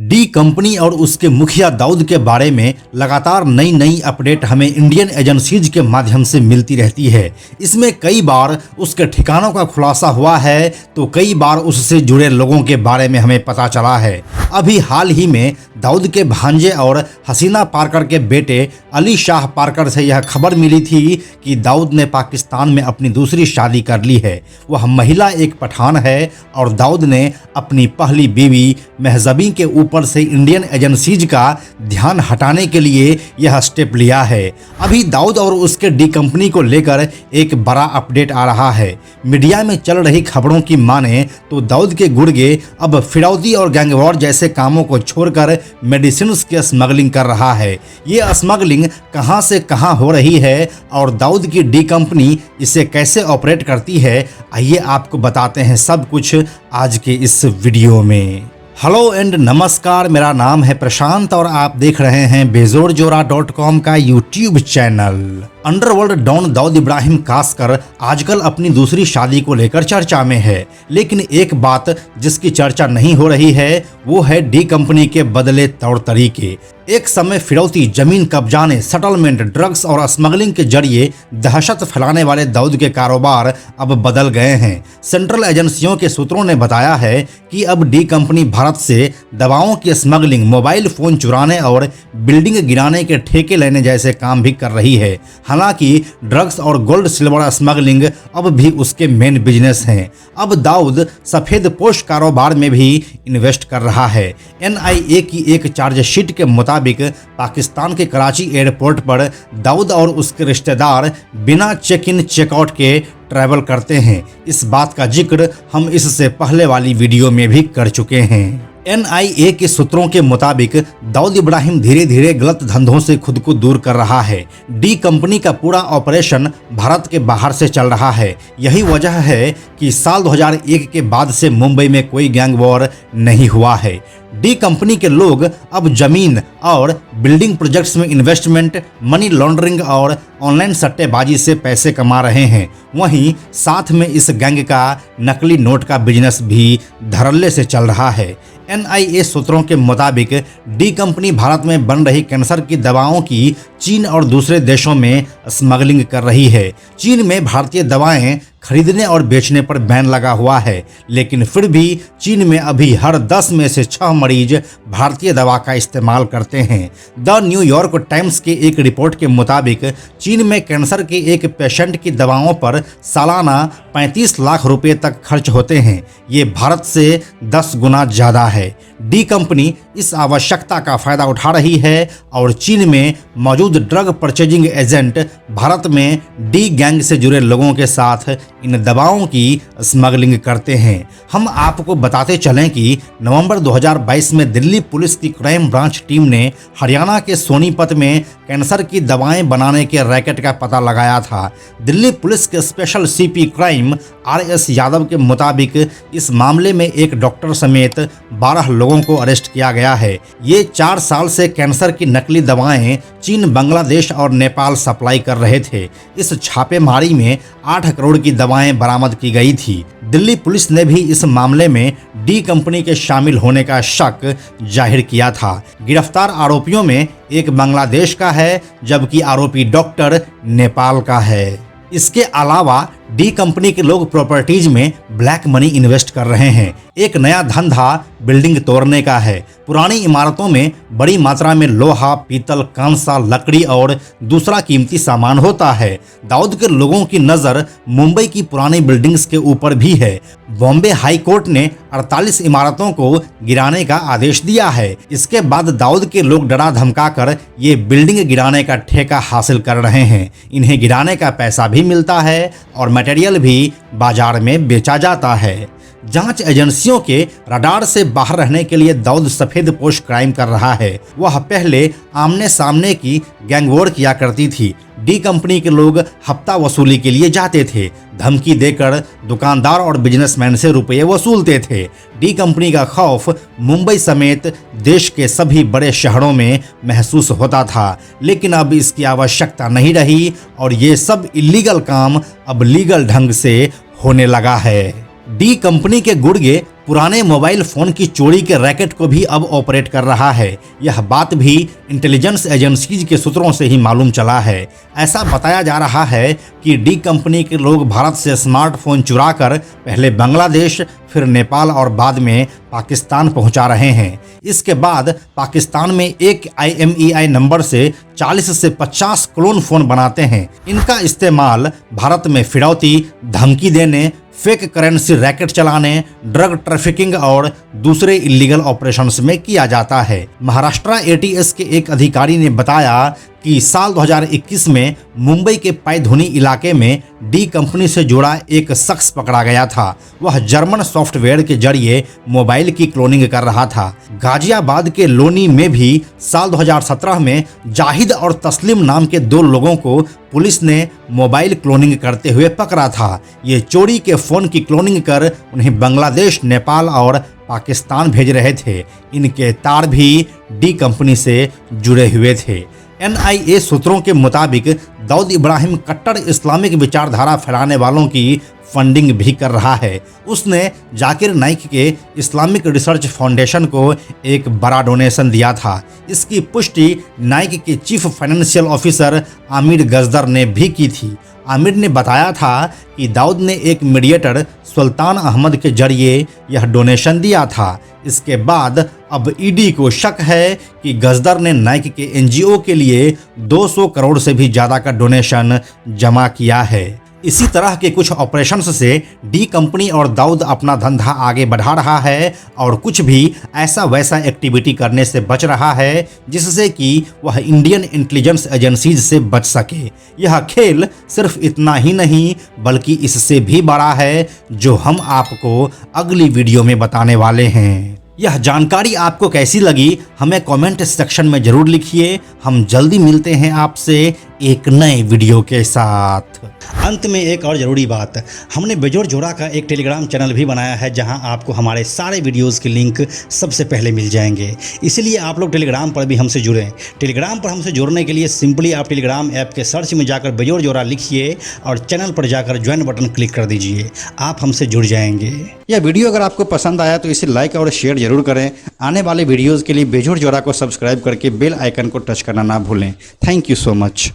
D company और उसके मुखिया दाऊद के बारे में लगातार नई नई अपडेट हमें इंडियन एजेंसीज के माध्यम से मिलती रहती है। इसमें कई बार उसके ठिकानों का खुलासा हुआ है तो कई बार उससे जुड़े लोगों के बारे में हमें पता चला है। अभी हाल ही में दाऊद के भांजे और हसीना पारकर के बेटे अली शाह पारकर से यह खबर मिली थी कि दाऊद ने पाकिस्तान में अपनी दूसरी शादी कर ली है। वह महिला एक पठान है और दाऊद ने अपनी पहली बीवी महजबी के ऊपर से इंडियन एजेंसीज का ध्यान हटाने के लिए यह स्टेप लिया है। अभी दाऊद और उसके डी कंपनी को लेकर एक बड़ा अपडेट आ रहा है। मीडिया में चल रही खबरों की माने तो दाऊद के गुर्गे अब फिरौती और गैंगवॉर जैसे कामों को छोड़कर मेडिसिन की स्मगलिंग कर रहा है। ये स्मगलिंग कहां से कहां हो रही है और दाऊद की डी कंपनी इसे कैसे ऑपरेट करती है, आइए आपको बताते हैं सब कुछ आज के इस वीडियो में। हेलो एंड नमस्कार, मेरा नाम है प्रशांत और आप देख रहे हैं बेजोरजोरा.com का YouTube channel. Underworld don Dawood Ibrahim Kaskar आजकल अपनी दूसरी शादी को लेकर चर्चा में है, लेकिन एक बात जिसकी चर्चा नहीं हो रही है वो है डी कंपनी के बदले तौर तरीके। एक समय फिरौती, जमीन कब्जाने, सेटलमेंट, ड्रग्स और स्मगलिंग के जरिए दहशत फैलाने वाले दाऊद के कारोबार अब बदल गए हैं। सेंट्रल एजेंसियों के सूत्रों ने बताया है कि अब डी कंपनी भारत से दवाओं की स्मगलिंग, मोबाइल फोन चुराने और बिल्डिंग गिराने के ठेके लेने जैसे काम भी कर रही है। हालांकि ड्रग्स और गोल्ड सिल्वर स्मगलिंग अब भी उसके मेन बिजनेस हैं। अब दाऊद सफेद पोश कारोबार में भी इन्वेस्ट कर रहा है। NIA की एक चार्जशीट के मुताबिक पाकिस्तान के कराची एयरपोर्ट पर दाऊद और उसके रिश्तेदार बिना चेक इन चेकआउट के ट्रैवल करते हैं। इस बात का जिक्र हम इससे पहले वाली वीडियो में भी कर चुके हैं। NIA के सूत्रों के मुताबिक दाऊद इब्राहिम धीरे धीरे गलत धंधों से खुद को दूर कर रहा है। डी कंपनी का पूरा ऑपरेशन भारत के बाहर से चल रहा है। यही वजह है कि साल 2001 के बाद से मुंबई में कोई गैंग वॉर नहीं हुआ है। डी कंपनी के लोग अब जमीन और बिल्डिंग प्रोजेक्ट्स में इन्वेस्टमेंट, मनी लॉन्ड्रिंग और ऑनलाइन सट्टेबाजी से पैसे कमा रहे हैं। वहीं साथ में इस गैंग का नकली नोट का बिजनेस भी धड़ल्ले से चल रहा है। NIA सूत्रों के मुताबिक डी कंपनी भारत में बन रही कैंसर की दवाओं की चीन और दूसरे देशों में स्मगलिंग कर रही है। चीन में भारतीय दवाएं खरीदने और बेचने पर बैन लगा हुआ है, लेकिन फिर भी चीन में अभी हर 10 में से 6 मरीज भारतीय दवा का इस्तेमाल करते हैं। द न्यूयॉर्क टाइम्स के एक रिपोर्ट के मुताबिक चीन में कैंसर के एक पेशेंट की दवाओं पर सालाना 35 लाख रुपए तक खर्च होते हैं। ये भारत से 10 गुना ज़्यादा है। डी कंपनी इस आवश्यकता का फायदा उठा रही है और चीन में मौजूद ड्रग परचेजिंग एजेंट भारत में डी गैंग से जुड़े लोगों के साथ इन दवाओं की स्मगलिंग करते हैं। हम आपको बताते चलें कि नवंबर 2022 में दिल्ली पुलिस की क्राइम ब्रांच टीम ने हरियाणा के सोनीपत में कैंसर की दवाएं बनाने के रैकेट का पता लगाया था। दिल्ली पुलिस के special CP crime RS Yadav के मुताबिक इस मामले में एक डॉक्टर समेत 12 लोगों को अरेस्ट किया गया है। ये 4 साल से कैंसर की नकली दवाएं चीन, बांग्लादेश और नेपाल सप्लाई कर रहे थे। इस छापेमारी में 8 करोड़ की दवाएं बरामद की गई थी। दिल्ली पुलिस ने भी इस मामले में डी कंपनी के शामिल होने का शक जाहिर किया था। गिरफ्तार आरोपियों में एक बांग्लादेश का है जबकि आरोपी डॉक्टर नेपाल का है। इसके अलावा डी कंपनी के लोग प्रॉपर्टीज में ब्लैक मनी इन्वेस्ट कर रहे हैं। एक नया धंधा बिल्डिंग तोड़ने का है। पुरानी इमारतों में बड़ी मात्रा में लोहा, पीतल, कांसा, लकड़ी और दूसरा कीमती सामान होता है। दाऊद के लोगों की नज़र मुंबई की पुरानी बिल्डिंग्स के ऊपर भी है। बॉम्बे हाई कोर्ट ने 48 इमारतों को गिराने का आदेश दिया है। इसके बाद दाऊद के लोग डरा धमका कर ये बिल्डिंग गिराने का ठेका हासिल कर रहे हैं। इन्हें गिराने का पैसा भी मिलता है और मटेरियल भी बाजार में बेचा जाता है। जांच एजेंसियों के रडार से बाहर रहने के लिए दाऊद सफेद पोश क्राइम कर रहा है। वह पहले आमने सामने की गैंगवॉर किया करती थी। डी कंपनी के लोग हफ्ता वसूली के लिए जाते थे। धमकी देकर दुकानदार और बिजनेसमैन से रुपये वसूलते थे। डी कंपनी का खौफ मुंबई समेत देश के सभी बड़े शहरों में महसूस होता था, लेकिन अब इसकी आवश्यकता नहीं रही और ये सब इलीगल काम अब लीगल ढंग से होने लगा है। डी कंपनी के गुर्गे पुराने मोबाइल फ़ोन की चोरी के रैकेट को भी अब ऑपरेट कर रहा है। यह बात भी इंटेलिजेंस एजेंसीज के सूत्रों से ही मालूम चला है। ऐसा बताया जा रहा है कि डी कंपनी के लोग भारत से स्मार्टफोन चुराकर पहले बांग्लादेश, फिर नेपाल और बाद में पाकिस्तान पहुंचा रहे हैं। इसके बाद पाकिस्तान में एक IMEI नंबर से 40 से 50 क्लोन फ़ोन बनाते हैं। इनका इस्तेमाल भारत में फिरौती, धमकी देने, फेक करेंसी रैकेट चलाने, ड्रग ट्रैफिकिंग और दूसरे इलीगल ऑपरेशंस में किया जाता है। महाराष्ट्र ATS के एक अधिकारी ने बताया कि साल 2021 में मुंबई के पैधुनी इलाके में डी कंपनी से जुड़ा एक शख्स पकड़ा गया था। वह जर्मन सॉफ्टवेयर के जरिए मोबाइल की क्लोनिंग कर रहा था। गाजियाबाद के लोनी में भी साल 2017 में जाहिद और तस्लीम नाम के 2 लोगों को पुलिस ने मोबाइल क्लोनिंग करते हुए पकड़ा था। ये चोरी के फ़ोन की क्लोनिंग कर उन्हें बांग्लादेश, नेपाल और पाकिस्तान भेज रहे थे। इनके तार भी डी कंपनी से जुड़े हुए थे। NIA सूत्रों के मुताबिक दाऊद इब्राहिम कट्टर इस्लामिक विचारधारा फैलाने वालों की फंडिंग भी कर रहा है। उसने जाकिर नाइक के इस्लामिक रिसर्च फाउंडेशन को एक बड़ा डोनेशन दिया था। इसकी पुष्टि नाइक के चीफ फाइनेंशियल ऑफिसर आमिर गजदर ने भी की थी। आमिर ने बताया था कि दाऊद ने एक मीडिएटर सुल्तान अहमद के जरिए यह डोनेशन दिया था। इसके बाद अब ईडी को शक है कि गजदर ने नाइक के NGO के लिए 200 करोड़ से भी ज़्यादा का डोनेशन जमा किया है। इसी तरह के कुछ ऑपरेशंस से डी कंपनी और दाऊद अपना धंधा आगे बढ़ा रहा है और कुछ भी ऐसा वैसा एक्टिविटी करने से बच रहा है जिससे कि वह इंडियन इंटेलिजेंस एजेंसीज से बच सके। यह खेल सिर्फ इतना ही नहीं बल्कि इससे भी बड़ा है जो हम आपको अगली वीडियो में बताने वाले हैं। यह जानकारी आपको कैसी लगी हमें कमेंट सेक्शन में ज़रूर लिखिए। हम जल्दी मिलते हैं आपसे एक नए वीडियो के साथ। अंत में एक और ज़रूरी बात, हमने बेजोड़ जोड़ा का एक टेलीग्राम चैनल भी बनाया है जहां आपको हमारे सारे वीडियोस के लिंक सबसे पहले मिल जाएंगे। इसलिए आप लोग टेलीग्राम पर भी हमसे जुड़ें। टेलीग्राम पर हमसे जुड़ने के लिए सिंपली आप टेलीग्राम ऐप के सर्च में जाकर बेजोड़ जोड़ा लिखिए और चैनल पर जाकर ज्वाइन बटन क्लिक कर दीजिए। आप हमसे जुड़ जाएंगे। यह वीडियो अगर आपको पसंद आया तो इसे लाइक और शेयर जरूर करें। आने वाले वीडियोज़ के लिए बेजोड़ जोड़ा को सब्सक्राइब करके बेल आइकन को टच करना ना भूलें। Thank you so much.